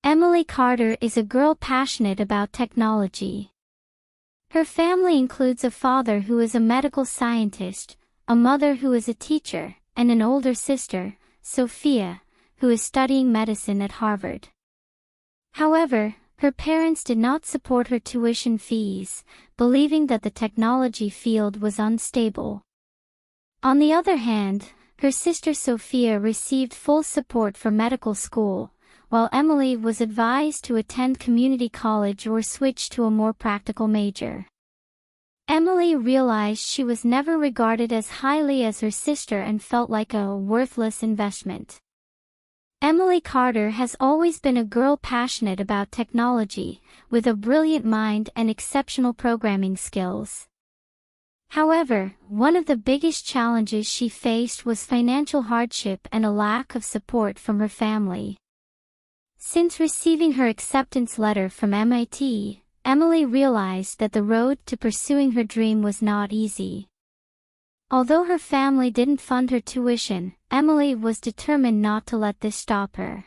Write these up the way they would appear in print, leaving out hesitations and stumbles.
Emily Carter is a girl passionate about technology. Her family includes a father who is a medical scientist, a mother who is a teacher, and an older sister, Sophia, who is studying medicine at Harvard. However, her parents did not support her tuition fees, believing that the technology field was unstable. On the other hand, her sister Sophia received full support for medical school, while Emily was advised to attend community college or switch to a more practical major. Emily realized she was never regarded as highly as her sister and felt like a worthless investment. Emily Carter has always been a girl passionate about technology, with a brilliant mind and exceptional programming skills. However, one of the biggest challenges she faced was financial hardship and a lack of support from her family. Since receiving her acceptance letter from MIT, Emily realized that the road to pursuing her dream was not easy. Although her family didn't fund her tuition, Emily was determined not to let this stop her.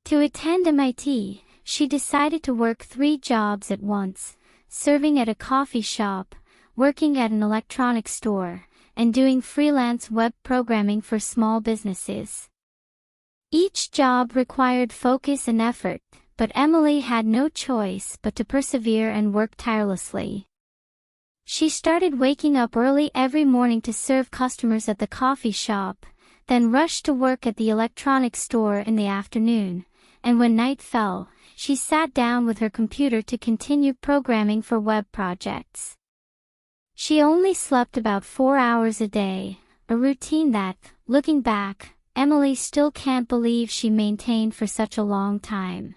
To attend MIT, she decided to work 3 jobs at once, serving at a coffee shop, working at an electronics store, and doing freelance web programming for small businesses. Each job required focus and effort, but Emily had no choice but to persevere and work tirelessly. She started waking up early every morning to serve customers at the coffee shop, then rushed to work at the electronics store in the afternoon, and when night fell, she sat down with her computer to continue programming for web projects. She only slept about 4 hours a day, a routine that, looking back, Emily still can't believe she maintained for such a long time.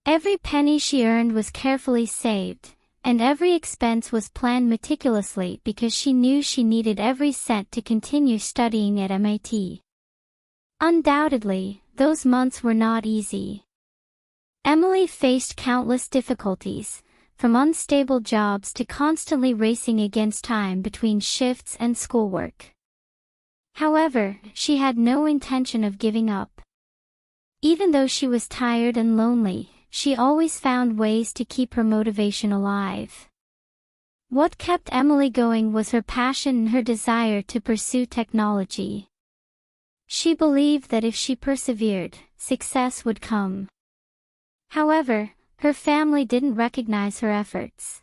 Every penny she earned was carefully saved, and every expense was planned meticulously because she knew she needed every cent to continue studying at MIT. Undoubtedly, those months were not easy. Emily faced countless difficulties, from unstable jobs to constantly racing against time between shifts and schoolwork. However, she had no intention of giving up. Even though she was tired and lonely, she always found ways to keep her motivation alive. What kept Emily going was her passion and her desire to pursue technology. She believed that if she persevered, success would come. However, her family didn't recognize her efforts.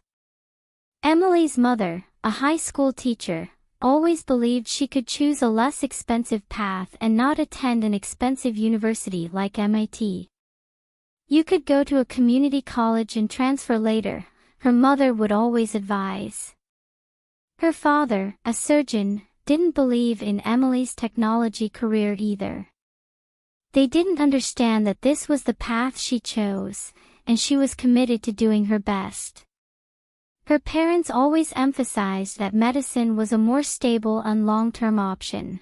Emily's mother, a high school teacher, always believed she could choose a less expensive path and not attend an expensive university like MIT. You could go to a community college and transfer later, her mother would always advise. Her father, a surgeon, didn't believe in Emily's technology career either. They didn't understand that this was the path she chose, and she was committed to doing her best. Her parents always emphasized that medicine was a more stable and long-term option.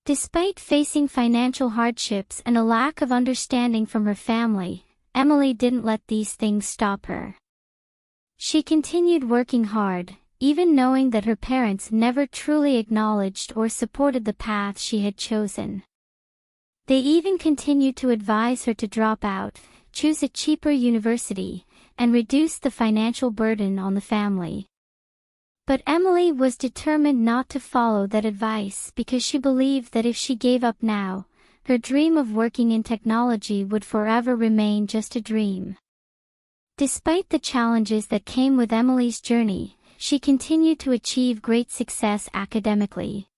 Despite facing financial hardships and a lack of understanding from her family, Emily didn't let these things stop her. She continued working hard, even knowing that her parents never truly acknowledged or supported the path she had chosen. They even continued to advise her to drop out, choose a cheaper university, and reduce the financial burden on the family. But Emily was determined not to follow that advice because she believed that if she gave up now, her dream of working in technology would forever remain just a dream. Despite the challenges that came with Emily's journey, she continued to achieve great success academically.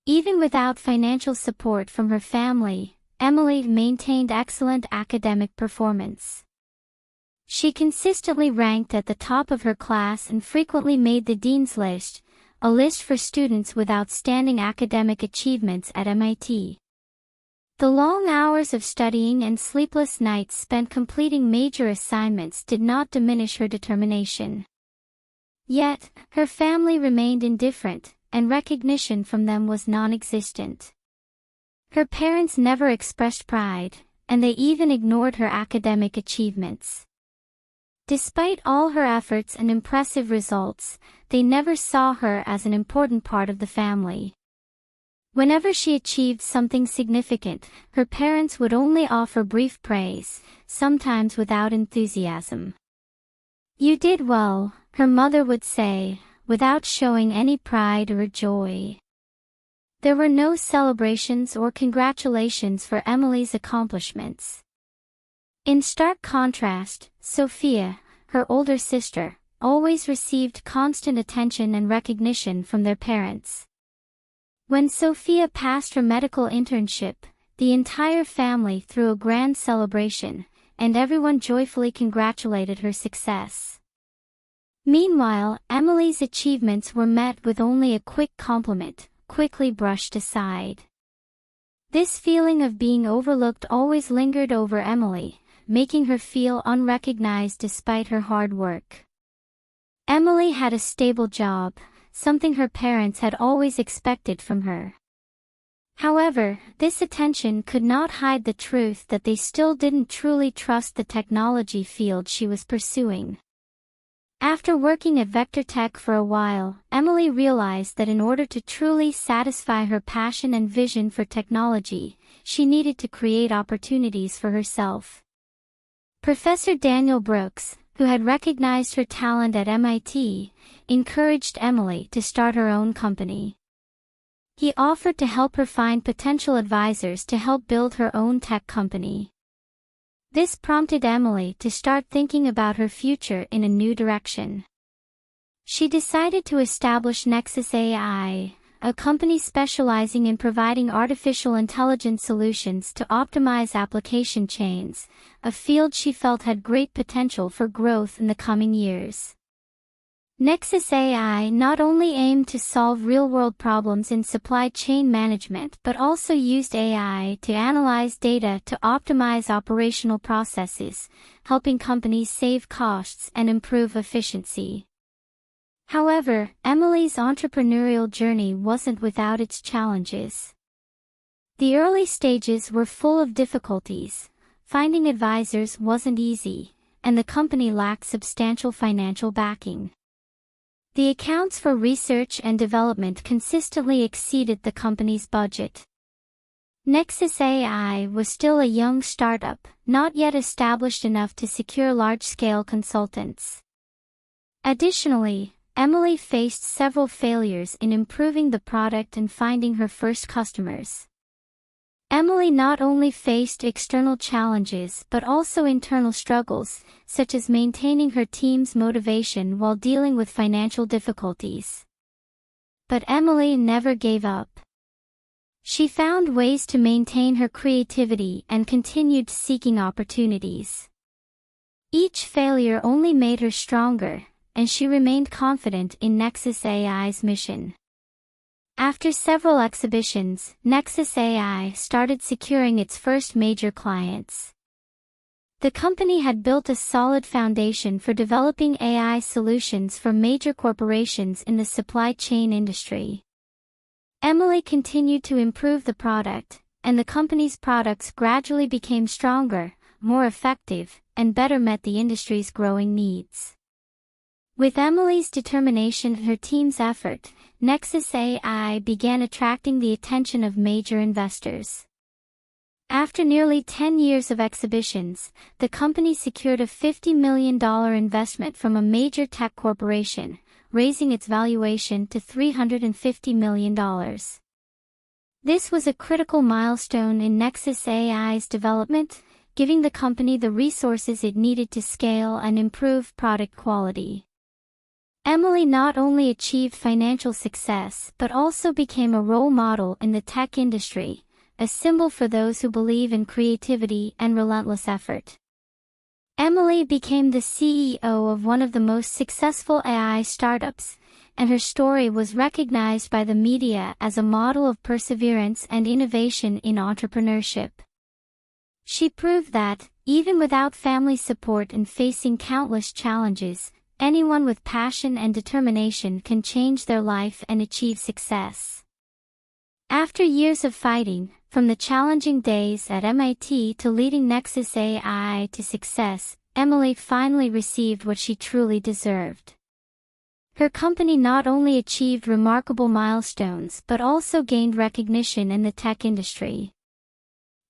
Even without financial support from her family, Emily maintained excellent academic performance. She consistently ranked at the top of her class and frequently made the Dean's List, a list for students with outstanding academic achievements at MIT. The long hours of studying and sleepless nights spent completing major assignments did not diminish her determination. Yet, her family remained indifferent, and recognition from them was non-existent. Her parents never expressed pride, and they even ignored her academic achievements. Despite all her efforts and impressive results, they never saw her as an important part of the family. Whenever she achieved something significant, her parents would only offer brief praise, sometimes without enthusiasm. "You did well," her mother would say, without showing any pride or joy. There were no celebrations or congratulations for Emily's accomplishments. In stark contrast, Sophia, her older sister, always received constant attention and recognition from their parents. When Sophia passed her medical internship, the entire family threw a grand celebration, and everyone joyfully congratulated her success. Meanwhile, Emily's achievements were met with only a quick compliment, quickly brushed aside. This feeling of being overlooked always lingered over Emily, making her feel unrecognized despite her hard work. Emily had a stable job, something her parents had always expected from her. However, this attention could not hide the truth that they still didn't truly trust the technology field she was pursuing. After working at Vector Tech for a while, Emily realized that in order to truly satisfy her passion and vision for technology, she needed to create opportunities for herself. Professor Daniel Brooks, who had recognized her talent at MIT, encouraged Emily to start her own company. He offered to help her find potential advisors to help build her own tech company. This prompted Emily to start thinking about her future in a new direction. She decided to establish Nexus AI, a company specializing in providing artificial intelligence solutions to optimize application chains, a field she felt had great potential for growth in the coming years. Nexus AI not only aimed to solve real-world problems in supply chain management but also used AI to analyze data to optimize operational processes, helping companies save costs and improve efficiency. However, Emily's entrepreneurial journey wasn't without its challenges. The early stages were full of difficulties, finding advisors wasn't easy, and the company lacked substantial financial backing. The accounts for research and development consistently exceeded the company's budget. Nexus AI was still a young startup, not yet established enough to secure large-scale consultants. Additionally, Emily faced several failures in improving the product and finding her first customers. Emily not only faced external challenges but also internal struggles, such as maintaining her team's motivation while dealing with financial difficulties. But Emily never gave up. She found ways to maintain her creativity and continued seeking opportunities. Each failure only made her stronger, and she remained confident in Nexus AI's mission. After several exhibitions, Nexus AI started securing its first major clients. The company had built a solid foundation for developing AI solutions for major corporations in the supply chain industry. Emily continued to improve the product, and the company's products gradually became stronger, more effective, and better met the industry's growing needs. With Emily's determination and her team's effort, Nexus AI began attracting the attention of major investors. After nearly 10 years of exhibitions, the company secured a $50 million investment from a major tech corporation, raising its valuation to $350 million. This was a critical milestone in Nexus AI's development, giving the company the resources it needed to scale and improve product quality. Emily not only achieved financial success but also became a role model in the tech industry, a symbol for those who believe in creativity and relentless effort. Emily became the CEO of one of the most successful AI startups, and her story was recognized by the media as a model of perseverance and innovation in entrepreneurship. She proved that, even without family support and facing countless challenges, anyone with passion and determination can change their life and achieve success. After years of fighting, from the challenging days at MIT to leading Nexus AI to success, Emily finally received what she truly deserved. Her company not only achieved remarkable milestones but also gained recognition in the tech industry.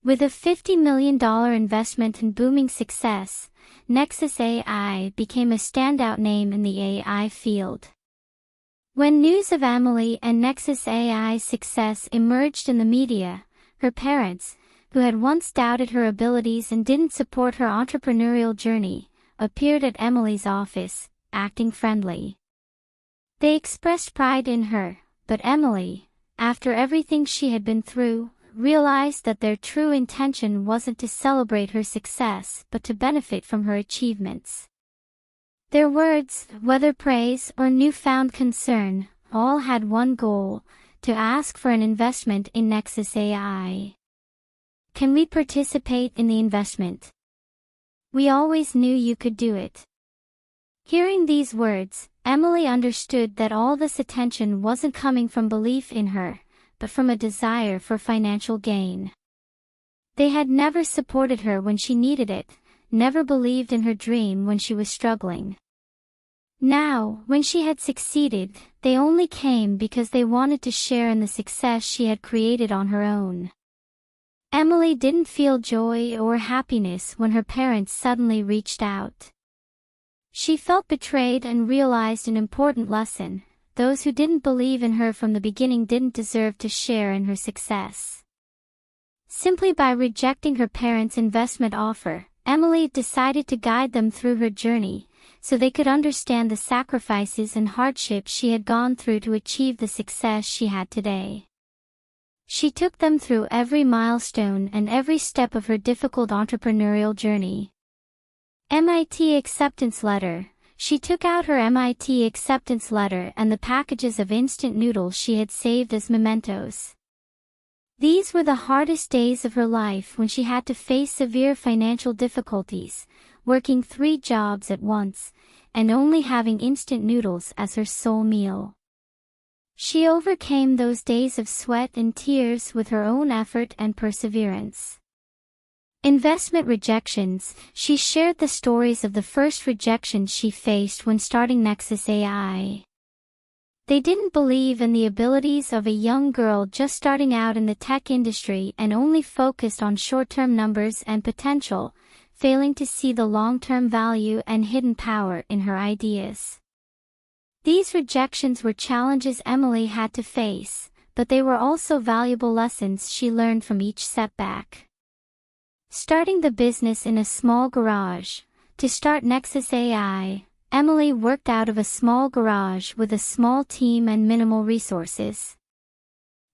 With a $50 million investment and booming success, Nexus AI became a standout name in the AI field. When news of Emily and Nexus AI's success emerged in the media, her parents, who had once doubted her abilities and didn't support her entrepreneurial journey, appeared at Emily's office, acting friendly. They expressed pride in her, but Emily, after everything she had been through, realized that their true intention wasn't to celebrate her success but to benefit from her achievements. Their words, whether praise or newfound concern, all had one goal: to ask for an investment in Nexus AI. Can we participate in the investment? We always knew you could do it. Hearing these words, Emily understood that all this attention wasn't coming from belief in her, but from a desire for financial gain. They had never supported her when she needed it, never believed in her dream when she was struggling. Now, when she had succeeded, they only came because they wanted to share in the success she had created on her own. Emily didn't feel joy or happiness when her parents suddenly reached out. She felt betrayed and realized an important lesson: those who didn't believe in her from the beginning didn't deserve to share in her success. Simply by rejecting her parents' investment offer, Emily decided to guide them through her journey, so they could understand the sacrifices and hardships she had gone through to achieve the success she had today. She took them through every milestone and every step of her difficult entrepreneurial journey. MIT acceptance letter. She took out her MIT acceptance letter and the packages of instant noodles she had saved as mementos. These were the hardest days of her life when she had to face severe financial difficulties, working 3 jobs at once, and only having instant noodles as her sole meal. She overcame those days of sweat and tears with her own effort and perseverance. Investment rejections. She shared the stories of the first rejections she faced when starting Nexus AI. They didn't believe in the abilities of a young girl just starting out in the tech industry and only focused on short-term numbers and potential, failing to see the long-term value and hidden power in her ideas. These rejections were challenges Emily had to face, but they were also valuable lessons she learned from each setback. Starting the business in a small garage. To start Nexus AI, Emily worked out of a small garage with a small team and minimal resources.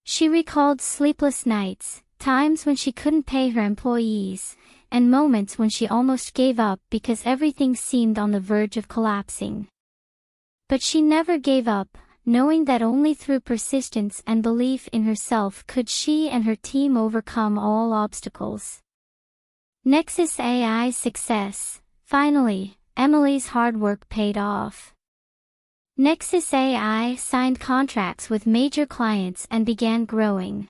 She recalled sleepless nights, times when she couldn't pay her employees, and moments when she almost gave up because everything seemed on the verge of collapsing. But she never gave up, knowing that only through persistence and belief in herself could she and her team overcome all obstacles. Nexus AI's success. Finally, Emily's hard work paid off. Nexus AI signed contracts with major clients and began growing.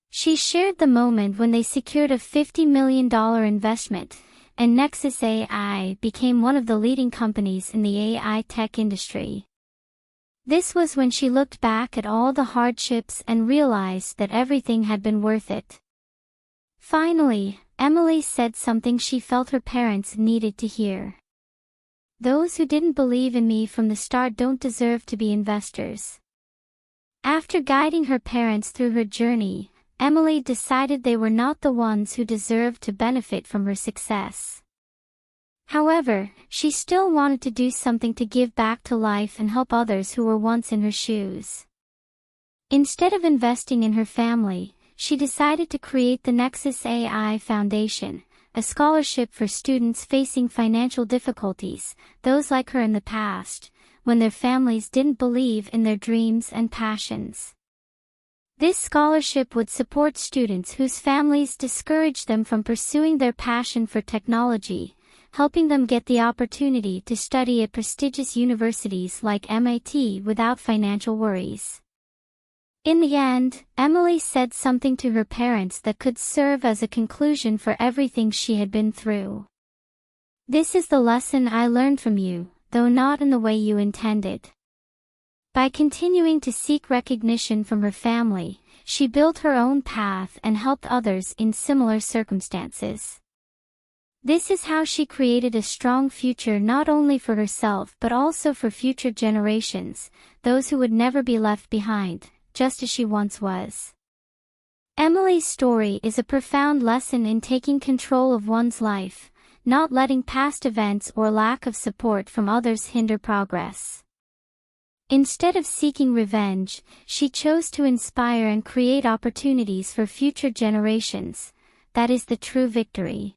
She shared the moment when they secured a $50 million investment, and Nexus AI became one of the leading companies in the AI tech industry. This was when she looked back at all the hardships and realized that everything had been worth it. Finally, Emily said something she felt her parents needed to hear. Those who didn't believe in me from the start don't deserve to be investors. After guiding her parents through her journey, Emily decided they were not the ones who deserved to benefit from her success. However, she still wanted to do something to give back to life and help others who were once in her shoes. Instead of investing in her family, she decided to create the Nexus AI Foundation, a scholarship for students facing financial difficulties, those like her in the past, when their families didn't believe in their dreams and passions. This scholarship would support students whose families discouraged them from pursuing their passion for technology, helping them get the opportunity to study at prestigious universities like MIT without financial worries. In the end, Emily said something to her parents that could serve as a conclusion for everything she had been through. "This is the lesson I learned from you, though not in the way you intended. By continuing to seek recognition from her family, she built her own path and helped others in similar circumstances. This is how she created a strong future not only for herself but also for future generations, those who would never be left behind, just as she once was. Emily's story is a profound lesson in taking control of one's life, not letting past events or lack of support from others hinder progress. Instead of seeking revenge, she chose to inspire and create opportunities for future generations. That is the true victory.